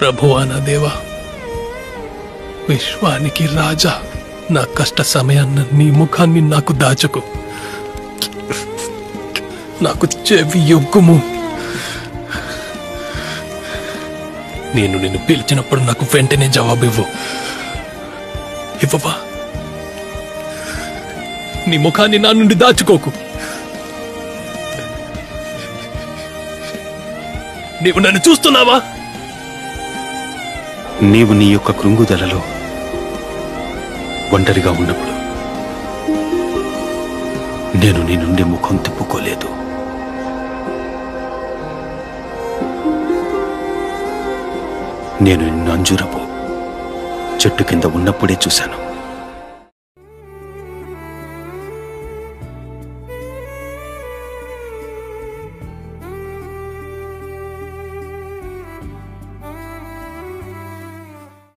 ప్రభువా నా దేవా, విశ్వానికి రాజా, నా కష్ట సమయాన్న నీ ముఖాన్ని నాకు దాచుకు, నాకు చెవి యొగ్గుము. నేను నిన్ను పిలిచినప్పుడు నాకు వెంటనే జవాబివ్వు. ఇవ్వవా? నీ ముఖాన్ని నా నుండి దాచుకోకు. నీవు నన్ను చూస్తున్నావా? నీవు నీ యొక్క కృంగుదలలో ఒంటరిగా ఉన్నప్పుడు నేను నీ నుండి ముఖం తిప్పుకోలేదు. నేను నిన్ను అంజూరపు చెట్టు కింద ఉన్నప్పుడే చూశాను.